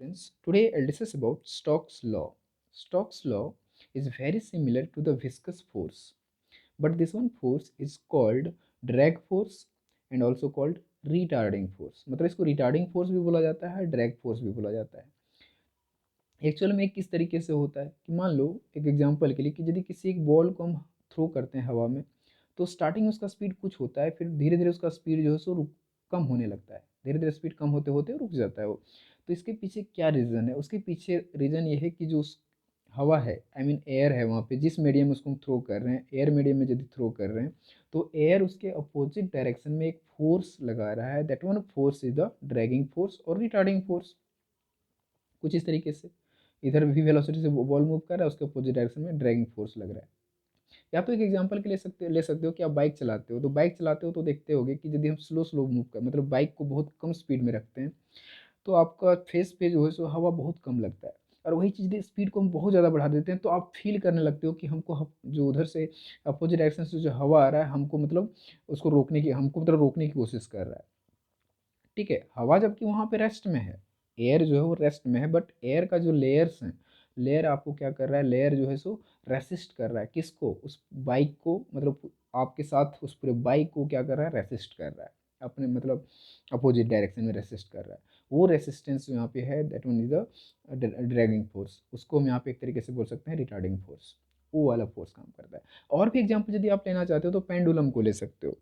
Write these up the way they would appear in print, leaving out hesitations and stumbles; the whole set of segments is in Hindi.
Friends, today I'll discuss about Stokes' law. Stokes' law is very similar to the viscous force, but this one force is called drag force and also called retarding force. मतलब इसको retarding force भी बोला जाता है, drag force भी बोला जाता है। एक्चुअल में किस तरीके से होता है कि मान लो एक एग्जांपल के लिए कि यदि किसी एक बॉल को हम थ्रो करते हैं हवा में, तो स्टार्टिंग में उसका स्पीड कुछ होता है, फिर धीरे धीरे उसका स्पीड जो है सो कम होने लगता है, धीरे धीरे स्पीड कम होते होते रुक जाता है वो। तो इसके पीछे क्या रीज़न है? उसके पीछे रीज़न ये है कि जो उस हवा है, आई मीन एयर है, वहाँ पे जिस मीडियम में उसको हम थ्रो कर रहे हैं, एयर मीडियम में यदि थ्रो कर रहे हैं, तो एयर उसके अपोजिट डायरेक्शन में एक फोर्स लगा रहा है। That one force is the dragging force और रिटार्डिंग फोर्स। कुछ इस तरीके से इधर भी वेलोसिटी से बॉल मूव कर रहा है, उसके अपोजिट डायरेक्शन में ड्रैगिंग फोर्स लग रहा है। या तो एक एग्जांपल के ले सकते हो कि आप बाइक चलाते हो, तो बाइक चलाते हो तो देखते होगे कि यदि हम स्लो स्लो मूव कर, मतलब बाइक को बहुत कम स्पीड में रखते हैं, तो आपका फेस पे जो है सो हवा बहुत कम लगता है। और वही चीज़ यदि स्पीड को हम बहुत ज़्यादा बढ़ा देते हैं, तो आप फील करने लगते हो कि हमको जो उधर से अपोजिट डायरेक्शन से जो हवा आ रहा है, हमको मतलब उसको रोकने की, हमको मतलब रोकने की कोशिश कर रहा है। ठीक है, हवा जबकि वहाँ पे रेस्ट में है, एयर जो है वो रेस्ट में है, बट एयर का जो लेयर्स हैं, लेयर आपको क्या कर रहा है, लेयर जो है सो रेसिस्ट कर रहा है किसको, उस बाइक को, मतलब आपके साथ उस पूरे बाइक को क्या कर रहा है, रेसिस्ट कर रहा है, अपने मतलब अपोजिट डायरेक्शन में रेसिस्ट कर रहा है। वो रेसिस्टेंस जो यहाँ पे है, that one is the dragging force. उसको हम यहाँ पे एक तरीके से बोल सकते हैं रिटार्डिंग फोर्स। वो वाला फोर्स काम करता है। और भी एग्जाम्पल यदि आप लेना चाहते हो तो पेंडुलम को ले सकते हो,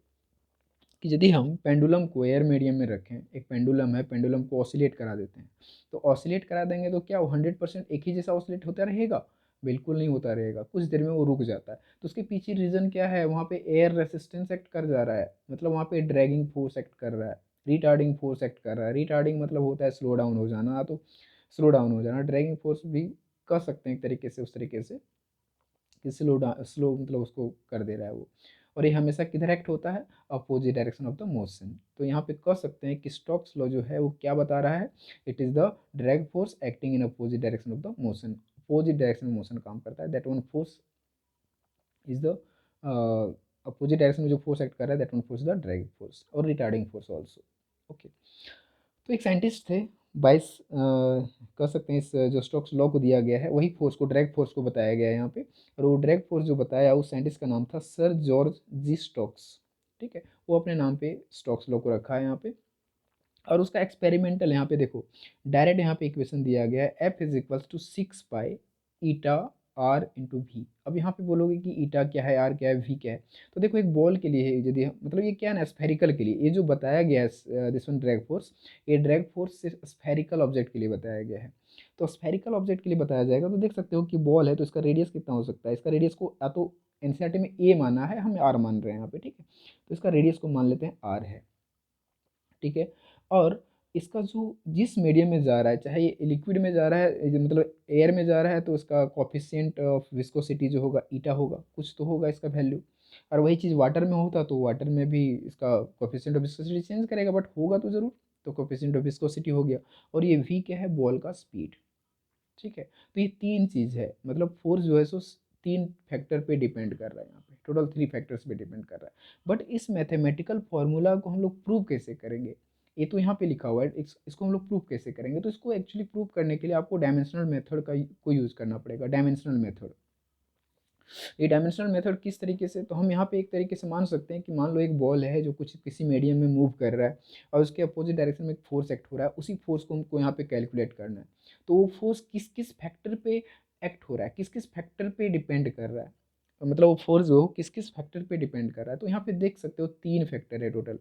कि यदि हम पेंडुलम को एयर मीडियम में रखें, एक पेंडुलम है, पेंडुलम को ऑसिलेट करा देते हैं, तो ऑसिलेट करा देंगे तो क्या वो 100% एक ही जैसा ऑसिलेट होता रहेगा? बिल्कुल नहीं होता रहेगा, कुछ देर में वो रुक जाता है। तो उसके पीछे रीज़न क्या है? वहाँ पे एयर रेसिस्टेंस एक्ट कर जा रहा है, मतलब वहाँ पे ड्रैगिंग फोर्स एक्ट कर रहा है, रिटार्डिंग फोर्स एक्ट कर रहा है। रिटार्डिंग मतलब होता है स्लो डाउन हो जाना, तो स्लो डाउन हो जाना। ड्रैगिंग फोर्स भी कह सकते हैं एक तरीके से, उस तरीके से कि स्लो मतलब उसको कर दे रहा है वो। और ये हमेशा किधर एक्ट होता है? Opposite direction of the motion. तो यहाँ पे कह सकते हैं कि स्टोक्स लॉ जो है वो क्या बता रहा है? It is the drag force acting in opposite direction of the motion. Opposite direction में मोशन काम करता है, that one force is the opposite direction में जो फोर्स एक्ट कर रहा है, that one force the dragging force और रिटार्डिंग फोर्स ऑल्सो। ओके। तो एक साइंटिस्ट थे, 22 कह सकते हैं, इस जो स्टोक्स लॉ को दिया गया है, वही फोर्स को, ड्रैग फोर्स को बताया गया है यहाँ पे। और वो ड्रैग फोर्स जो बताया, उस साइंटिस्ट का नाम था सर जॉर्ज जी स्टोक्स। ठीक है, वो अपने नाम पे स्टोक्स लॉ को रखा है यहाँ पे। और उसका एक्सपेरिमेंटल यहाँ पे देखो, डायरेक्ट यहाँ पे इक्वेशन दिया गया है, F is equals to 6 pi eta R into V. अब यहाँ पे बोलोगे कि ईटा क्या है, आर क्या है, वी क्या है? तो देखो एक बॉल के लिए है, यदि मतलब ये क्या है ना, स्फेरिकल के लिए ये जो बताया गया है, दिस वन ड्रैग फोर्स, ये ड्रैग फोर्स सिर्फ स्फेरिकल ऑब्जेक्ट के लिए बताया गया है। तो स्फेरिकल ऑब्जेक्ट के लिए बताया जाएगा, तो देख सकते हो कि बॉल है, तो इसका रेडियस कितना हो सकता है? इसका रेडियस को या तो एनसीईआरटी में ए माना है, हम आर मान रहे हैं यहाँ पे, ठीक है। तो इसका रेडियस को मान लेते हैं आर है, ठीक है। और इसका जो जिस मीडियम में जा रहा है, चाहे ये लिक्विड में जा रहा है, मतलब एयर में जा रहा है, तो इसका कॉफिशिएंट ऑफ विस्कोसिटी जो होगा ईटा होगा, कुछ तो होगा इसका वैल्यू। और वही चीज़ वाटर में होता तो वाटर में भी इसका कॉफिशिएंट ऑफ विस्कोसिटी चेंज करेगा, बट होगा तो ज़रूर। तो कॉफिशिएंट ऑफ विस्कोसिटी हो गया। और ये वी क्या है? बॉल का स्पीड। ठीक है, तो ये तीन चीज़ है, मतलब फोर्स जो है सो तीन फैक्टर पे डिपेंड कर रहा है, यहाँ पे टोटल 3 फैक्टर्स पे डिपेंड कर रहा है। बट इस मैथमेटिकल फॉर्मूला को हम लोग प्रूव कैसे करेंगे? ये तो यहाँ पे लिखा हुआ है, इसको हम लोग प्रूव कैसे करेंगे? तो इसको एक्चुअली प्रूव करने के लिए आपको डायमेंशनल मेथड को यूज़ करना पड़ेगा, डायमेंशनल मेथड। ये डायमेंशनल मेथड किस तरीके से? तो हम यहाँ पे एक तरीके से मान सकते हैं कि मान लो एक बॉल है जो कुछ किसी मीडियम में मूव कर रहा है, और उसके अपोजिट डायरेक्शन में एक फोर्स एक्ट हो रहा है, उसी फोर्स को हमको यहाँ पे कैलकुलेट करना है। तो वो फोर्स किस किस फैक्टर पे एक्ट हो रहा है, किस किस फैक्टर पे डिपेंड कर रहा है, तो मतलब वो फोर्स जो किस किस फैक्टर पे डिपेंड कर रहा है। तो यहाँ पे देख सकते हो 3 फैक्टर है टोटल।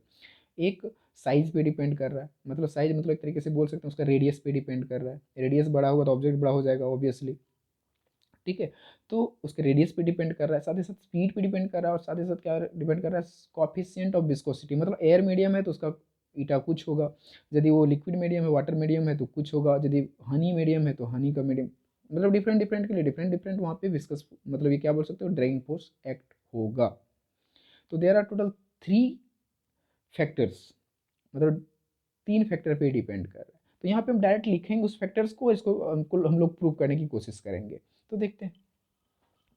एक साइज पे डिपेंड कर रहा है, मतलब साइज मतलब एक तरीके से बोल सकते हैं उसका रेडियस पे डिपेंड कर रहा है। रेडियस बड़ा होगा तो ऑब्जेक्ट बड़ा हो जाएगा ऑब्वियसली, ठीक है। तो उसके रेडियस पे डिपेंड कर रहा है, साथ ही साथ स्पीड पे डिपेंड कर रहा है, और साथ ही साथ क्या डिपेंड कर रहा है? कॉफिशिएंट ऑफ विस्कोसिटी, मतलब एयर मीडियम है तो उसका ईटा कुछ होगा, यदि वो लिक्विड मीडियम है, वाटर मीडियम है तो कुछ होगा, यदि हनी मीडियम है तो हनी का मीडियम, मतलब डिफरेंट डिफरेंट के लिए डिफरेंट डिफरेंट वहाँ पे विस्कस, मतलब ये क्या बोल सकते हो, ड्रैगिंग फोर्स एक्ट होगा। तो देयर आर टोटल 3 फैक्टर्स, मतलब 3 फैक्टर पे डिपेंड कर रहा है। तो यहाँ पे हम डायरेक्ट लिखेंगे उस फैक्टर्स को, इसको हमको हम लोग प्रूव करने की कोशिश करेंगे। तो देखते हैं।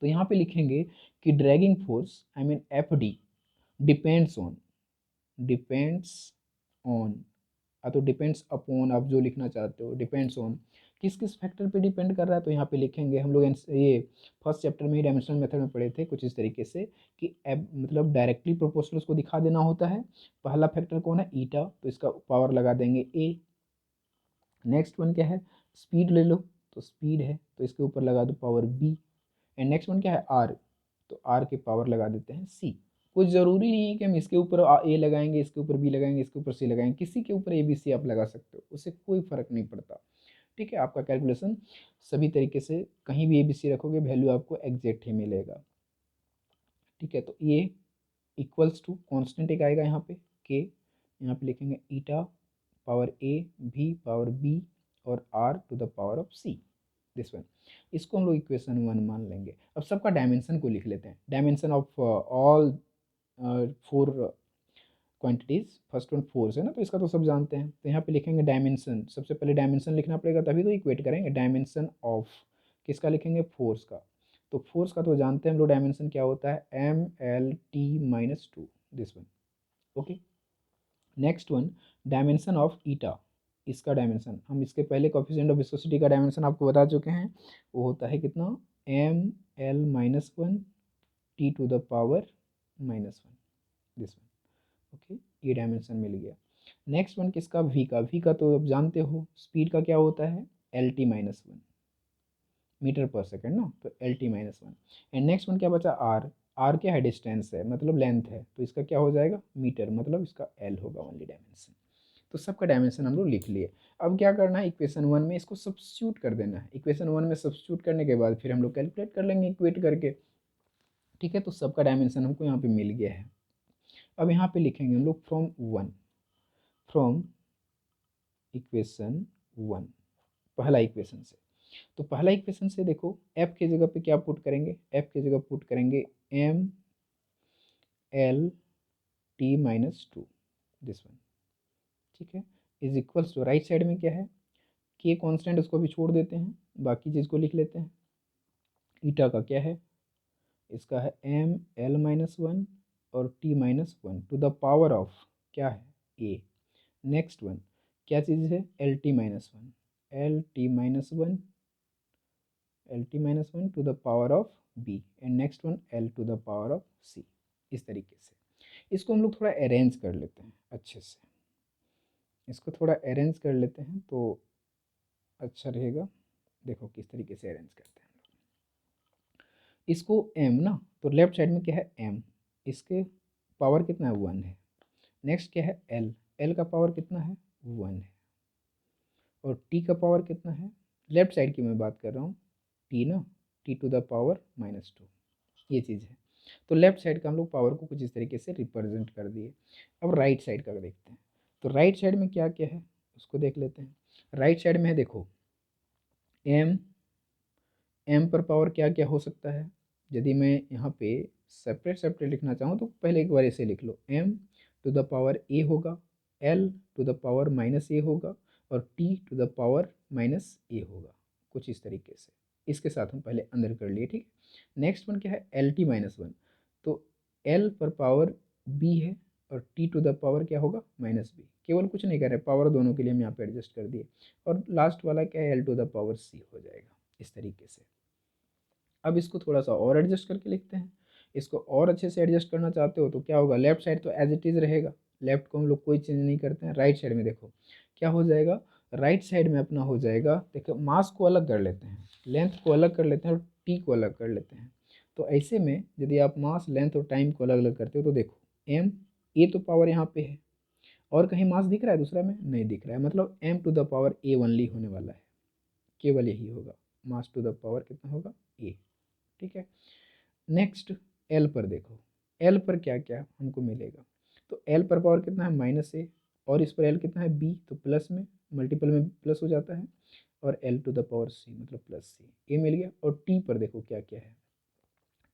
तो यहाँ पे लिखेंगे कि dragging force, I mean F D, depends on, depends on तो डिपेंड्स अपॉन, आप जो लिखना चाहते हो, डिपेंड्स ऑन, किस किस फैक्टर पे डिपेंड कर रहा है, तो यहाँ पे लिखेंगे हम लोग। ये फर्स्ट चैप्टर में ही डायमेंशनल मेथड में पढ़े थे कुछ इस तरीके से कि मतलब डायरेक्टली प्रोपोर्शनल उसको दिखा देना होता है। पहला फैक्टर कौन है, ईटा, तो इसका पावर लगा देंगे ए। नेक्स्ट वन क्या है, स्पीड ले लो, तो स्पीड है तो इसके ऊपर लगा दो power B. And next one क्या है, आर, तो आर के पावर लगा देते हैं सी। कुछ ज़रूरी नहीं है कि हम इसके ऊपर ए लगाएंगे, इसके ऊपर बी लगाएंगे, इसके ऊपर सी लगाएंगे, किसी के ऊपर ए बी सी आप लगा सकते हो, उससे कोई फर्क नहीं पड़ता। ठीक है, आपका कैलकुलेशन सभी तरीके से कहीं भी ए बी सी रखोगे वैल्यू आपको एग्जैक्ट ही मिलेगा। ठीक है, तो ये इक्वल्स टू कॉन्स्टेंट एक आएगा यहाँ पे के, यहाँ पे लिखेंगे ईटा पावर ए भी पावर बी और R to the power of C, this one. इसको हम लोग इक्वेशन 1 मान लेंगे। अब सबका डायमेंशन को लिख लेते हैं, dimension of all 4 quantities. First one force है ना, तो इसका तो सब जानते हैं, तो यहाँ पे लिखेंगे डायमेंशन, सबसे पहले डायमेंशन लिखना पड़ेगा तभी तो इक्वेट करेंगे। डायमेंशन ऑफ किसका लिखेंगे, फोर्स का। तो फोर्स का तो जानते हैं हम लोग, डायमेंशन क्या होता है, M L T minus two, this one. Okay, next one dimension of eta, इसका डायमेंशन हम इसके पहले कोफिशिएंट ऑफ विस्कोसिटी का डायमेंशन आपको बता चुके हैं, वो होता है कितना, M L minus one T to the power minus one, this one. Okay, ये डायमेंशन मिल गया। नेक्स्ट वन किसका, वी का। वी का तो आप जानते हो, स्पीड का क्या होता है, L T minus one metre पर सेकेंड ना, तो L T minus one. And next one क्या बचा, आर। आर क्या है, डिस्टेंस है, मतलब लेंथ है, तो इसका क्या हो जाएगा, मीटर, मतलब इसका एल होगा ओनली डायमेंशन। तो सबका डायमेंशन हम लोग लिख लिए। अब क्या करना है, इक्वेशन 1 में इसको सब्स्टिट्यूट कर देना है। इक्वेशन 1 में सब्स्टिट्यूट करने के बाद फिर हम लोग कैलकुलेट कर लेंगे इक्वेट करके। ठीक है, तो सबका डायमेंशन हमको यहाँ पे मिल गया है। अब यहाँ पे लिखेंगे हम लोग फ्रॉम 1, फ्रॉम इक्वेशन 1, पहला इक्वेशन से। तो पहला इक्वेशन से देखो, एफ के जगह पे क्या पुट करेंगे, एफ के जगह पुट करेंगे M L T minus two, this one. ठीक है, is equals to, right side में क्या है, के कांस्टेंट, उसको भी छोड़ देते हैं, बाकी चीज़ को लिख लेते हैं। ईटा का क्या है, इसका है एम एल माइनस वन और T minus one to the power of क्या है, ए। नेक्स्ट वन क्या चीज़ है, L T minus one, L T minus one, L T minus one to the power of B. And next one L to the power of C. इस तरीके से इसको हम लोग थोड़ा अरेंज कर लेते हैं अच्छे से, इसको थोड़ा अरेंज कर लेते हैं तो अच्छा रहेगा। देखो किस तरीके से अरेंज करते हैं इसको, एम ना, तो लेफ्ट साइड में क्या है, एम, इसके पावर कितना है, वन है। नेक्स्ट क्या है, एल, एल का पावर कितना है, वन है। और टी का पावर कितना है, लेफ्ट साइड की मैं बात कर रहा हूँ, टी ना, T to the power minus two, ये चीज़ है। तो लेफ्ट साइड का हम लोग पावर को कुछ इस तरीके से रिप्रेजेंट कर दिए। अब राइट साइड का देखते हैं, तो राइट साइड में क्या क्या है उसको देख लेते हैं। राइट साइड में है देखो, एम, एम पर पावर क्या क्या हो सकता है, यदि मैं यहाँ पे सेपरेट सेपरेट लिखना चाहूँ तो पहले एक बार ऐसे लिख लो, M to the power A होगा, L to the power minus A होगा और T to the power minus A होगा, कुछ इस तरीके से। इसके साथ हम पहले अंदर कर लिए, ठीक। नेक्स्ट वन क्या है, एल टी माइनस वन, तो एल पर पावर बी है और टी टू द पावर क्या होगा, माइनस बी। केवल कुछ नहीं कर रहे, पावर दोनों के लिए हम यहाँ पे एडजस्ट कर दिए। और लास्ट वाला क्या है, एल टू द पावर सी हो जाएगा, इस तरीके से। अब इसको थोड़ा सा और एडजस्ट करके लिखते हैं। इसको और अच्छे से एडजस्ट करना चाहते हो तो क्या होगा, लेफ्ट साइड तो एज इट इज़ रहेगा, लेफ्ट को हम लोग कोई चेंज नहीं करते हैं। राइट साइड में देखो क्या हो जाएगा, राइट साइड में अपना हो जाएगा, देखो मास को अलग कर लेते हैं, लेंथ को अलग कर लेते हैं और टी को अलग कर लेते हैं। तो ऐसे में यदि आप मास, लेंथ और टाइम को अलग अलग करते हो तो देखो, एम, ए तो पावर यहाँ पे है, और कहीं मास दिख रहा है दूसरा में, नहीं दिख रहा है, मतलब M to the power A only होने वाला है, केवल यही होगा, मास टू द पावर कितना होगा, ए। ठीक है, नेक्स्ट एल पर देखो, एल पर क्या क्या हमको मिलेगा, तो एल पर पावर कितना है, माइनस ए, और इस पर एल कितना है, बी, तो प्लस में, मल्टीपल में प्लस हो जाता है, और एल टू द पावर सी मतलब प्लस सी, ये मिल गया। और टी पर देखो क्या क्या है,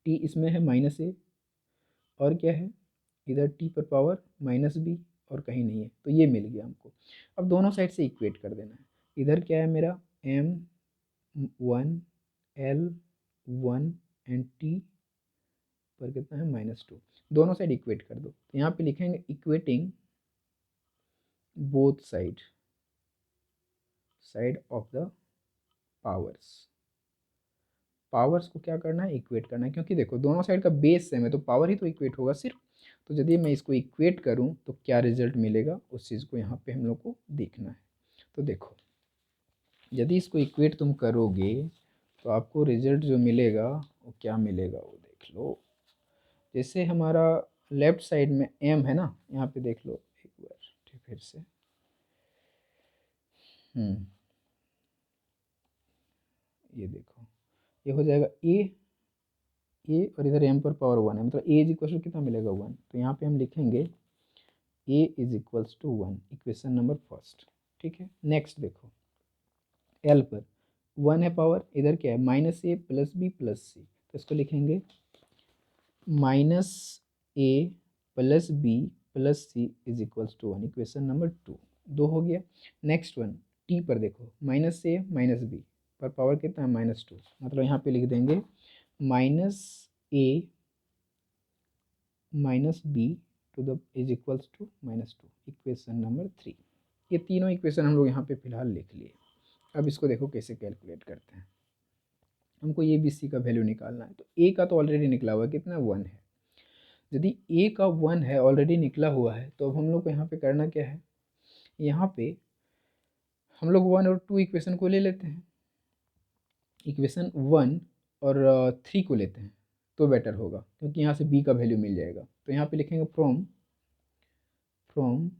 टी इसमें है माइनस ए, और क्या है इधर टी पर पावर माइनस बी, और कहीं नहीं है, तो ये मिल गया हमको। अब दोनों साइड से इक्वेट कर देना है। इधर क्या है मेरा, M one, L one, and T पर कितना है, माइनस टू। दोनों साइड इक्वेट कर दो, तो यहाँ पे लिखेंगे equating both side of the powers. Powers को क्या करना है, इक्वेट करना है, क्योंकि देखो दोनों साइड का बेस सेम है तो पावर ही तो इक्वेट होगा सिर्फ। तो यदि मैं इसको इक्वेट करूं तो क्या रिजल्ट मिलेगा, उस चीज़ को यहाँ पे हम लोग को देखना है। तो देखो यदि इसको इक्वेट तुम करोगे तो आपको रिजल्ट जो मिलेगा वो क्या मिलेगा, वो देख लो। जैसे हमारा लेफ्ट साइड में m है ना, यहाँ पे देख लो एक बार ठीक फिर से। ये देखो ये हो जाएगा ए और इधर m पर पावर 1 है, मतलब a इज इक्वल टू कितना मिलेगा 1। तो यहाँ पे हम लिखेंगे a is equals to 1, equation number first. ठीक है, नेक्स्ट देखो l पर 1 है पावर, इधर क्या है minus A plus B plus C, तो इसको लिखेंगे minus A plus B plus C is equals to 1, equation number 2। दो हो गया। नेक्स्ट वन टी पर देखो माइनस ए माइनस बी पर पावर कितना है -2, मतलब यहाँ पे लिख देंगे minus A minus B to the is equals to -2, equation number 3। ये तीनों इक्वेशन हम लोग यहाँ पे फिलहाल लिख लिए। अब इसको देखो कैसे कैलकुलेट करते हैं। हमको ए बी सी का वैल्यू निकालना है, तो ए का तो ऑलरेडी निकला हुआ है, कितना 1 है। यदि ए का 1 है ऑलरेडी निकला हुआ है, तो अब हम लोग को यहाँ पे करना क्या है, यहाँ पे हम लोग 1 और 2 इक्वेशन को ले लेते हैं, इक्वेशन 1 और 3 को लेते हैं तो बेटर होगा, क्योंकि यहाँ से b का वैल्यू मिल जाएगा। तो यहाँ पे लिखेंगे फ्रॉम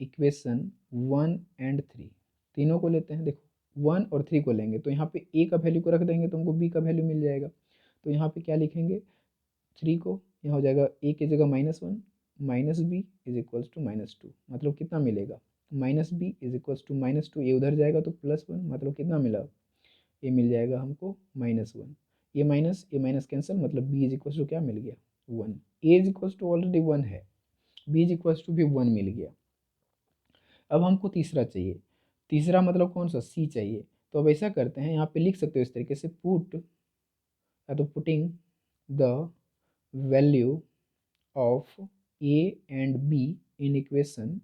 इक्वेशन 1 एंड 3, तीनों को लेते हैं। देखो 1 और 3 को लेंगे तो यहाँ पे a का वैल्यू को रख देंगे तो हमको b का वैल्यू मिल जाएगा। तो यहाँ पे क्या लिखेंगे 3 को, यहाँ हो जाएगा a की जगह -1 minus B is equals to -2, मतलब कितना मिलेगा minus B is equals to -2, ये उधर जाएगा तो +1, मतलब कितना मिला, ये मिल जाएगा हमको -1। ये माइनस कैंसिल, मतलब b इज इक्वल्स टू क्या मिल गया 1। a is equals to already 1 है, b इज इक्वल्स टू भी 1 मिल गया। अब हमको तीसरा चाहिए, तीसरा मतलब कौन सा c चाहिए। तो अब ऐसा करते हैं, यहाँ पे लिख सकते हो इस तरीके से पुट या तो putting the value of A and be in equation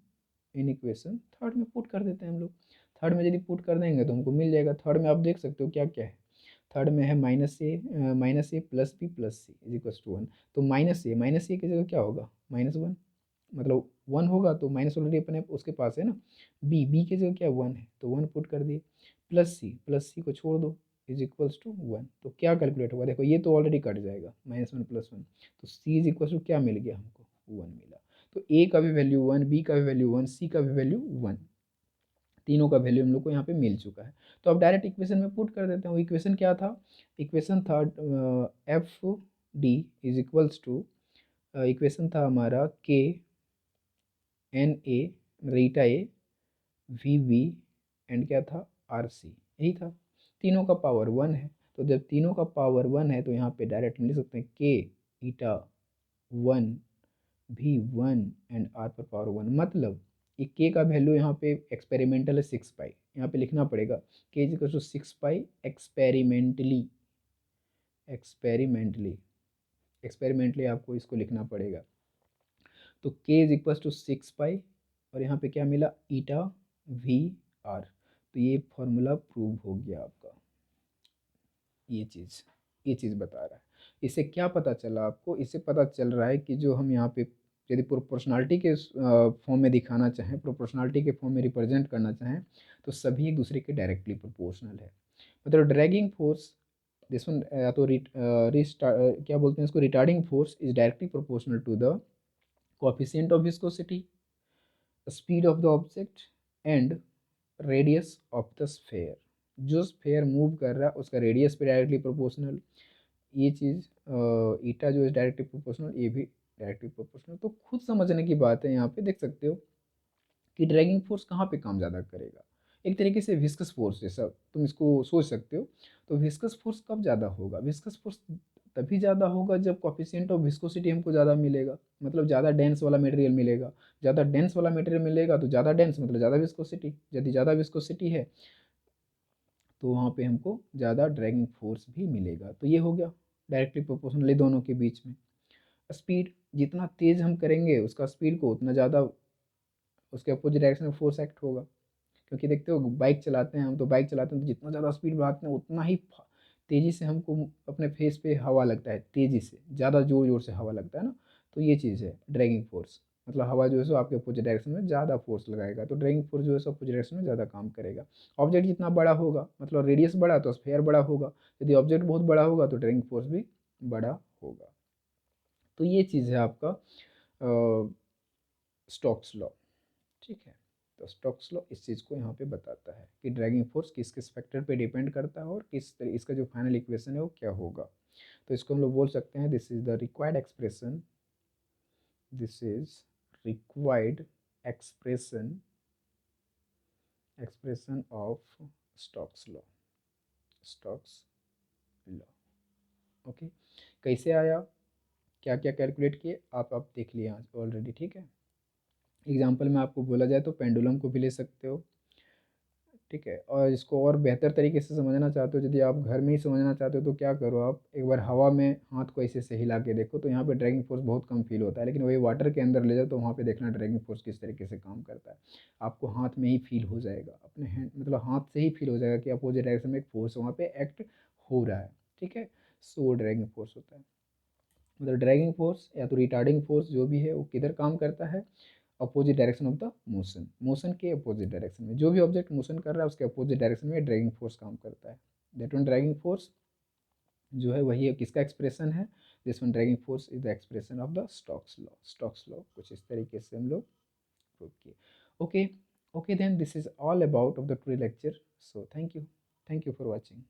third में पुट कर देते हैं हम लोग। थर्ड में यदि पुट कर देंगे तो हमको मिल जाएगा। थर्ड में आप देख सकते हो क्या क्या है, थर्ड में है minus A plus B plus C is equal to 1। तो माइनस ए की जगह क्या होगा -1, मतलब 1 होगा तो माइनस ऑलरेडी अपने उसके पास है ना। बी की जगह क्या 1 है तो 1 पुट कर दिए, प्लस सी को छोड़ दो इज इक्वल्स टू 1। तो क्या कैलकुलेट होगा, देखो ये तो ऑलरेडी कट जाएगा -1 +1, तो सी इज इक्वल टू क्या मिल गया हमको 1 मिला। तो ए का भी वैल्यू 1, बी का भी वैल्यू 1, सी का भी वैल्यू 1, तीनों का वैल्यू हम लोग को यहाँ पे मिल चुका है। तो अब डायरेक्ट इक्वेशन में पुट कर देते हैं। वो इक्वेशन क्या था, इक्वेशन था F D is equals to, equation था हमारा के एन ए रीटा ए वी वी एंड क्या था आर सी, यही था। तीनों का पावर 1 है, तो जब तीनों का पावर 1 है तो यहाँ पे डायरेक्ट लिख सकते हैं के ईटा 1 भी 1 एंड आर पर पावर 1, मतलब ये के का वैल्यू यहाँ पे एक्सपेरिमेंटल है 6 पाई, यहाँ पे लिखना पड़ेगा K is equal to 6 pi experimentally experimentally आपको इसको लिखना पड़ेगा। तो के इज इक्वल टू 6 पाई और यहाँ पे क्या मिला ईटा वी आर। तो ये फॉर्मूला प्रूव हो गया आपका, ये चीज़ बता रहा है। इससे क्या पता चला आपको, इससे पता चल रहा है कि जो हम यहाँ पे यदि प्रोपोर्शनलिटी के फॉर्म में दिखाना चाहें, प्रोपोर्शनलिटी के फॉर्म में रिप्रेजेंट करना चाहें, तो सभी एक दूसरे के डायरेक्टली प्रोपोर्शनल है। मतलब ड्रैगिंग फोर्स दिस वन या तो क्या बोलते हैं इसको, retarding force is directly proportional to the coefficient of viscosity, speed of the object and radius of the sphere. जो स्फेयर मूव कर रहा है उसका रेडियस पे डायरेक्टली प्रोपोर्शनल, ये चीज़ ईटा जो है डायरेक्टली प्रोपोर्शनल, ये भी डायरेक्टली प्रोपोर्शनल। तो खुद समझने की बात है, यहाँ पे देख सकते हो कि ड्रैगिंग फोर्स कहाँ पे काम ज़्यादा करेगा। एक तरीके से विस्कस फोर्स जैसा तुम इसको सोच सकते हो। तो विस्कस फोर्स कब ज़्यादा होगा, विस्कस फोर्स तभी ज़्यादा होगा जब कोएफिशिएंट ऑफ विस्कोसिटी हमको ज़्यादा मिलेगा, मतलब ज़्यादा डेंस वाला मटेरियल मिलेगा। ज़्यादा डेंस वाला मटेरियल मिलेगा तो ज़्यादा डेंस मतलब ज़्यादा विस्कोसिटी, यदि ज़्यादा विस्कोसिटी है तो वहाँ पे हमको ज़्यादा ड्रैगिंग फोर्स भी मिलेगा। तो ये हो गया डायरेक्टली प्रोपोर्शनली दोनों के बीच में। स्पीड जितना तेज़ हम करेंगे उसका स्पीड को उतना ज़्यादा उसके अपोजिट डायरेक्शन में फोर्स एक्ट होगा। क्योंकि देखते हो बाइक चलाते हैं हम, तो बाइक चलाते हैं तो जितना ज़्यादा स्पीड बढ़ाते हैं उतना ही तेज़ी से हमको अपने फेस पे हवा लगता है, तेज़ी से ज़्यादा ज़ोर ज़ोर से हवा लगता है ना। तो ये चीज़ है ड्रैगिंग फोर्स, मतलब हवा जो है सो आपके अपोजिट डायरेक्शन में ज़्यादा फोर्स लगाएगा, तो ड्रैगिंग फोर्स जो है सो अपोजिट डायरेक्शन में ज़्यादा काम करेगा। ऑब्जेक्ट जितना बड़ा होगा, मतलब रेडियस बड़ा तो स्फेयर बड़ा होगा, यदि ऑब्जेक्ट बहुत बड़ा होगा तो ड्रैगिंग फोर्स भी बड़ा होगा। तो ये चीज़ है आपका स्टोक्स लॉ। ठीक है, तो स्टोक्स लॉ इस चीज़ को यहाँ पे बताता है कि ड्रैगिंग फोर्स किस किस फैक्टर पे डिपेंड करता है और इसका जो फाइनल इक्वेशन है वो क्या होगा। तो इसको हम लोग बोल सकते हैं this is the required expression, this is required expression expression of Stokes law, Stokes law. Okay, कैसे आया, क्या क्या कैलकुलेट किए आप देख लिए आज ऑलरेडी। ठीक है, एग्जाम्पल में आपको बोला जाए तो पेंडुलम को भी ले सकते हो। ठीक है, और इसको और बेहतर तरीके से समझना चाहते हो, यदि आप घर में ही समझना चाहते हो तो क्या करो, आप एक बार हवा में हाथ को ऐसे से हिला के देखो, तो यहाँ पे ड्रैगिंग फोर्स बहुत कम फील होता है, लेकिन वही वाटर के अंदर ले जाओ तो वहाँ पे देखना ड्रैगिंग फोर्स किस तरीके से काम करता है। आपको हाथ में ही फील हो जाएगा, अपने हैंड मतलब हाथ से ही फील हो जाएगा कि अपोजिट डायरेक्शन में एक फोर्स वहाँ पे एक्ट हो रहा है। ठीक है, सो ड्रैगिंग फोर्स होता है, मतलब ड्रैगिंग फोर्स या तो रिटार्डिंग फोर्स जो भी है वो किधर काम करता है, opposite direction of the motion, motion के अपोजिट डायरेक्शन में, जो भी ऑब्जेक्ट मोशन कर रहा है उसके अपोजिट डायरेक्शन में ड्रैगिंग फोर्स काम करता है। दैट वन ड्रैगिंग फोर्स जो है वही है किसका एक्सप्रेशन है, this one dragging force is the expression of the Stokes law. Stokes law कुछ इस तरीके से हम लोग प्रूव किए। Okay, okay then this is all about of the two lecture, so thank you for watching.